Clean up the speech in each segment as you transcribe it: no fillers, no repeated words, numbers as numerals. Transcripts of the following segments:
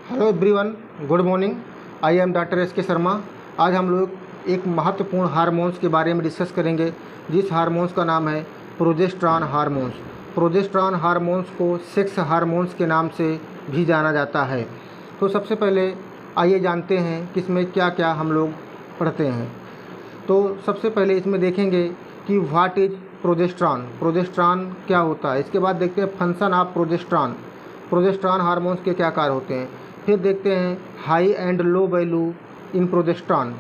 Hello everyone, good morning. I am doctor S के शर्मा। आज हम लोग एक महत्वपूर्ण हार्मोन्स के बारे में डिस्कस करेंगे, जिस हार्मोन्स का नाम है प्रोजेस्टेरॉन हार्मोन्स। प्रोजेस्टेरॉन हार्मोन्स को सेक्स हार्मोन्स के नाम से भी जाना जाता है। तो सबसे पहले आइए जानते हैं कि इसमें क्या क्या हम लोग पढ़ते हैं। तो सबसे पहले इसमें देखेंगे कि व्हाट इज प्रोजेस्टेरॉन, प्रोजेस्टेरॉन क्या होता है। इसके बाद देखते हैं function of progesterone, progesterone hormones के क्या कार्य होते हैं। फिर देखते हैं high and low value in progesterone.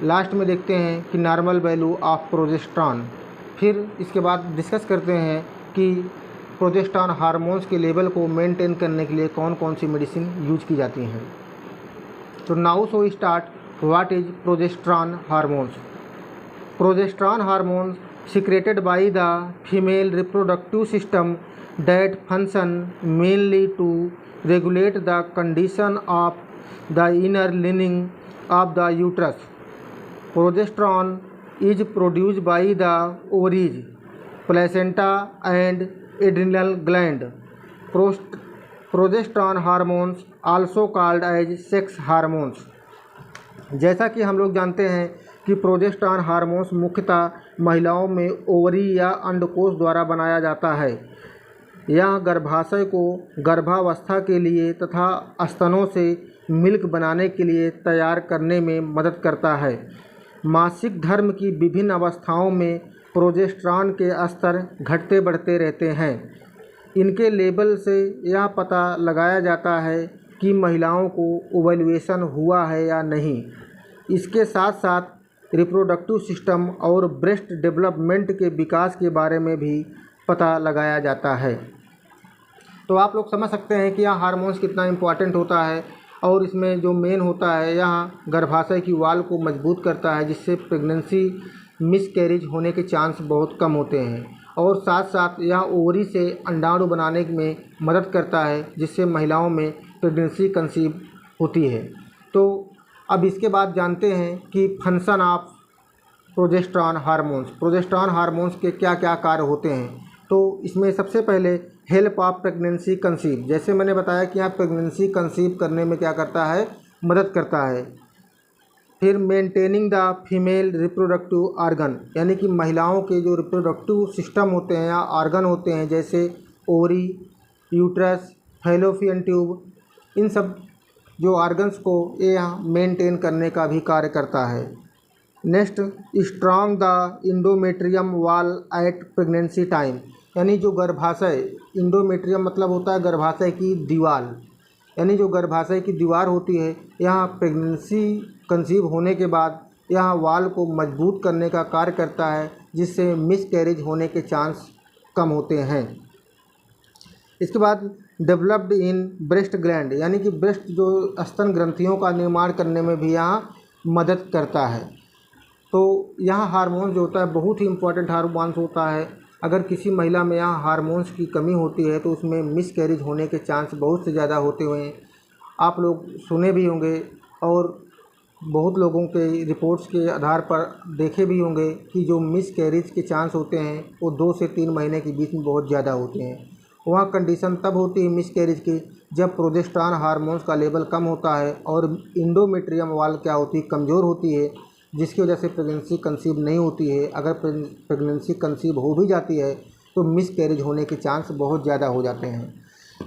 Last में देखते हैं कि नॉर्मल वैल्यू ऑफ प्रोजेस्टेरॉन। फिर इसके बाद डिस्कस करते हैं कि प्रोजेस्टेरॉन हार्मोन्स के लेवल को मेंटेन करने के लिए कौन कौन सी मेडिसिन यूज की जाती हैं। तो now so start what is progesterone hormones. Progesterone hormones secreted by the female reproductive system that function mainly to regulate the condition of the inner lining of the uterus. Progesterone is produced by the ovaries, placenta and adrenal gland. Progesterone hormones also called as sex hormones. जैसा कि हम लोग जानते हैं कि progesterone hormones मुख्यतः महिलाओं में ओवरी या अंडकोश द्वारा बनाया जाता है। यह गर्भाशय को गर्भावस्था के लिए तथा स्तनों से मिल्क बनाने के लिए तैयार करने में मदद करता है। मासिक धर्म की विभिन्न अवस्थाओं में प्रोजेस्टेरॉन के स्तर घटते बढ़ते रहते हैं। इनके लेवल से यह पता लगाया जाता है कि महिलाओं को ओवुलेशन हुआ है या नहीं। इसके साथ साथ रिप्रोडक्टिव सिस्टम और ब्रेस्ट डेवलपमेंट के विकास के बारे में भी पता लगाया जाता है। तो आप लोग समझ सकते हैं कि यह हार्मोन्स कितना इम्पोर्टेंट होता है। और इसमें जो मेन होता है, यह गर्भाशय की वॉल को मजबूत करता है, जिससे प्रेगनेंसी मिसकैरेज होने के चांस बहुत कम होते हैं। और साथ साथ यह ओवरी से अंडाणु बनाने में मदद करता है, जिससे महिलाओं में प्रेगनेंसी कंसीव होती है। तो अब इसके बाद जानते हैं कि function of progesterone hormones, progesterone hormones के क्या क्या कार्य होते हैं। तो इसमें सबसे पहले हेल्प ऑफ प्रेगनेंसी कंसीव, जैसे मैंने बताया कि यहाँ प्रेगनेंसी कंसीव करने में क्या करता है, मदद करता है। फिर maintaining the female reproductive organ, यानी कि महिलाओं के जो रिप्रोडक्टिव सिस्टम होते हैं या ऑर्गन होते हैं, जैसे ओवरी, यूट्रस, फैलोपियन ट्यूब, इन सब जो ऑर्गन्स को ये मेंटेन करने का भी कार्य करता है। Next, strong the endometrium wall at pregnancy time, यानी जो गर्भाशय, इंडोमेट्रियम मतलब होता है गर्भाशय की दीवार, यानी जो गर्भाशय की दीवार होती है, यहाँ प्रेगनेंसी कंसीव होने के बाद यहाँ वॉल को मजबूत करने का कार्य करता है, जिससे मिसकैरेज होने के चांस कम होते हैं। इसके बाद डेवलप्ड इन ब्रेस्ट ग्लैंड, यानी कि ब्रेस्ट जो स्तन ग्रंथियों का निर्माण करने में भी यहाँ मदद करता है। तो यहाँ हार्मोन जो होता है बहुत ही इम्पोर्टेंट हार्मोन्स होता है। अगर किसी महिला में यहाँ हार्मोन्स की कमी होती है तो उसमें मिसकैरेज होने के चांस बहुत से ज़्यादा होते हुए हैं। आप लोग सुने भी होंगे और बहुत लोगों के रिपोर्ट्स के आधार पर देखे भी होंगे कि जो मिसकैरेज के चांस होते हैं वो 2 से 3 महीने के बीच में बहुत ज़्यादा होते हैं। वह कंडीशन तब होती है मिसकैरेज की जब प्रोजेस्टेरॉन हार्मोन्स का लेवल कम होता है और इंडोमेट्रियम वॉल क्या होती है, कमज़ोर होती है, जिसकी वजह से प्रेगनेंसी कंसीव नहीं होती है। अगर प्रेगनेंसी कंसीव हो भी जाती है तो मिसकैरेज होने के चांस बहुत ज़्यादा हो जाते हैं।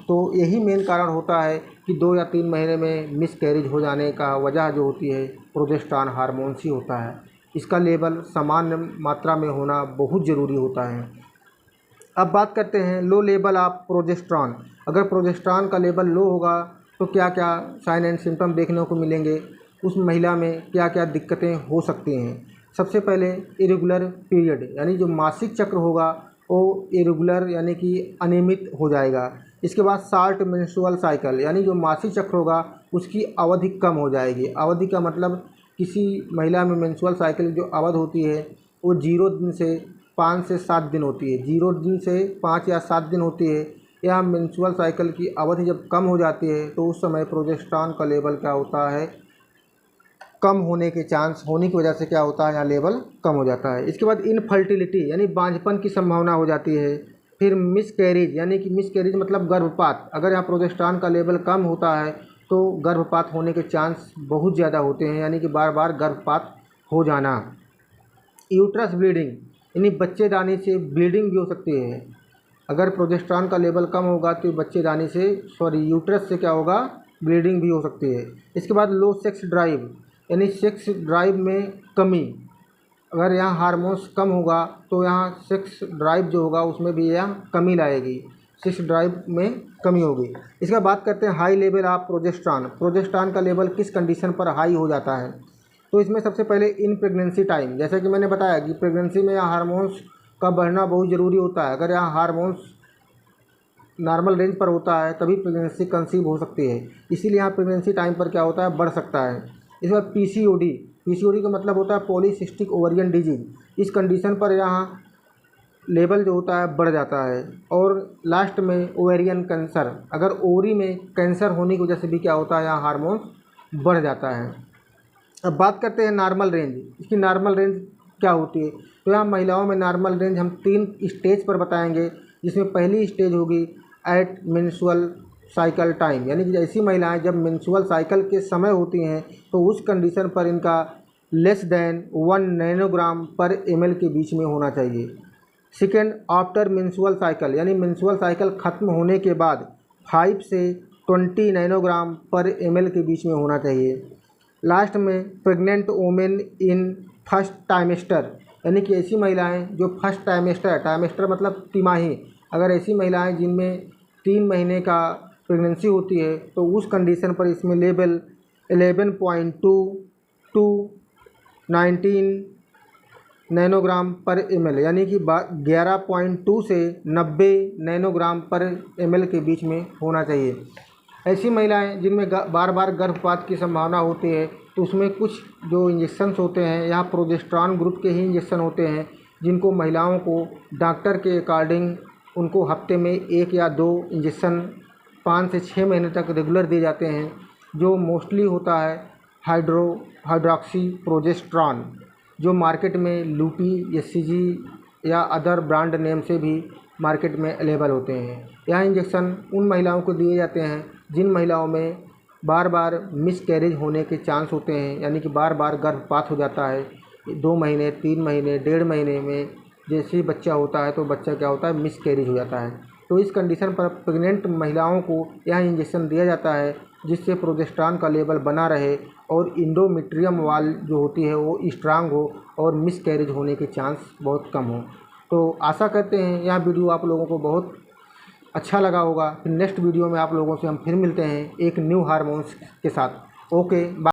तो यही मेन कारण होता है कि 2 या 3 महीने में मिसकैरेज हो जाने का वजह जो होती है प्रोजेस्टेरॉन हार्मोन्स ही होता है। इसका लेवल सामान्य मात्रा में होना बहुत ज़रूरी होता है। अब बात करते हैं लो लेवल ऑफ प्रोजेस्टेरॉन। अगर प्रोजेस्टेरॉन का लेवल लो होगा तो क्या क्या साइन एंड सिम्टम देखने को मिलेंगे, उस महिला में क्या क्या दिक्कतें हो सकती हैं। सबसे पहले इरेगुलर पीरियड, यानी जो मासिक चक्र होगा वो इरेगुलर यानी कि अनियमित हो जाएगा। इसके बाद शॉर्ट मेंस्ट्रुअल साइकिल, यानी जो मासिक चक्र होगा उसकी अवधि कम हो जाएगी। अवधि का मतलब किसी महिला में मेंस्ट्रुअल साइकिल जो अवधि होती है वो 0 दिन से 5 से 7 दिन होती है। 0 दिन से 5 या 7 दिन होती है। यह मेंस्ट्रुअल साइकिल की अवधि जब कम हो जाती है तो उस समय प्रोजेस्टेरॉन का लेवल क्या होता है, कम होने के चांस होने की वजह से क्या होता है, यहाँ लेवल कम हो जाता है। इसके बाद इनफर्टिलिटी, यानी बांझपन की संभावना हो जाती है। फिर मिसकैरेज, यानी कि मिसकैरेज मतलब गर्भपात। अगर यहाँ प्रोजेस्टेरॉन का लेवल कम होता है तो तो गर्भपात होने के चांस बहुत ज़्यादा होते हैं, यानी कि बार बार गर्भपात हो जाना। यूट्रस ब्लीडिंग, यानी बच्चेदानी से ब्लीडिंग भी हो सकती है। अगर प्रोजेस्टेरॉन का लेवल कम होगा तो बच्चेदानी से यूट्रस से क्या होगा, ब्लीडिंग भी हो सकती है। इसके बाद लो सेक्स ड्राइव, यानी सेक्स ड्राइव में कमी। अगर यहाँ हार्मोन्स कम होगा तो यहाँ सेक्स ड्राइव जो होगा उसमें भी यह कमी लाएगी, सेक्स ड्राइव में कमी होगी। इसके बाद बात करते हैं high level of progesterone. Progesterone का लेवल किस कंडीशन पर हाई हो जाता है? तो इसमें सबसे पहले इन प्रेगनेंसी टाइम, जैसा कि मैंने बताया कि प्रेगनेंसी में यहाँ हार्मोन्स का बढ़ना बहुत ज़रूरी होता है। अगर यहाँ हार्मोन्स नॉर्मल रेंज पर होता है तभी प्रेगनेंसी कंसीव हो सकती है, इसीलिए यहाँ प्रेगनेंसी टाइम पर क्या होता है, बढ़ सकता है। इसके बाद पीसीओडी, पीसीओडी का मतलब होता है पॉलीसिस्टिक ओवरियन डिजीज। इस कंडीशन पर यहाँ लेवल जो होता है बढ़ जाता है। और लास्ट में ओवेरियन कैंसर, अगर ओवरी में कैंसर होने की वजह से भी क्या होता है, यहाँ हार्मोन्स बढ़ जाता है। अब बात करते हैं नॉर्मल रेंज। इसकी नॉर्मल रेंज क्या होती है? तो यहाँ महिलाओं में नॉर्मल रेंज हम 3 स्टेज पर बताएंगे, जिसमें पहली स्टेज होगी एट मेंस्ट्रुअल साइकिल टाइम, यानी कि ऐसी महिलाएं जब मेंस्ट्रुअल साइकिल के समय होती हैं तो उस कंडीशन पर इनका लेस देन 1 नैनोग्राम पर ml के बीच में होना चाहिए। सेकेंड, आफ्टर मेंस्ट्रुअल साइकिल, यानी मेंस्ट्रुअल साइकिल ख़त्म होने के बाद 5 से 20 नैनोग्राम पर ml के बीच में होना चाहिए। लास्ट में प्रेग्नेंट वोमेन इन फर्स्ट टाइमेस्टर, यानी कि ऐसी महिलाएं जो फर्स्ट टाइमेस्टर मतलब तिमाही, अगर ऐसी महिलाएं जिनमें 3 महीने का प्रेगनेंसी होती है तो उस कंडीशन पर इसमें लेवल 11.2 टू 19 नैनोग्राम पर ml, यानी कि 11.2 से 90 नैनोग्राम पर ml के बीच में होना चाहिए। ऐसी महिलाएं जिनमें बार बार गर्भपात की संभावना होती है तो उसमें कुछ जो इंजेक्शन्स होते हैं, यहाँ प्रोजेस्टेरॉन ग्रुप के ही इंजेक्शन होते हैं, जिनको महिलाओं को डॉक्टर के अकॉर्डिंग उनको हफ्ते में 1 या 2 इंजेक्शन 5 से 6 महीने तक रेगुलर दिए जाते हैं, जो मोस्टली होता है हाइड्रोक्सी प्रोजेस्टेरॉन, जो मार्केट में लूपी, एससीजी या अदर ब्रांड नेम से भी मार्केट में अवेलेबल होते हैं। यह इंजेक्शन उन महिलाओं को दिए जाते हैं जिन महिलाओं में बार बार मिसकैरेज होने के चांस होते हैं, यानी कि बार बार गर्भपात हो जाता है। 2 महीने, 3 महीने, 1.5 महीने में जैसे ही बच्चा होता है तो बच्चा क्या होता है, मिसकैरेज हो जाता है। तो इस कंडीशन पर प्रेग्नेंट महिलाओं को यह इंजेक्शन दिया जाता है जिससे प्रोजेस्टेरॉन का लेवल बना रहे और इंडोमेट्रियम वाल जो होती है वो स्ट्रांग हो और मिसकैरेज होने के चांस बहुत कम हो। तो आशा करते हैं यह वीडियो आप लोगों को बहुत अच्छा लगा होगा। फिर नेक्स्ट वीडियो में आप लोगों से हम फिर मिलते हैं एक न्यू हार्मोन्स के साथ। Okay, bye.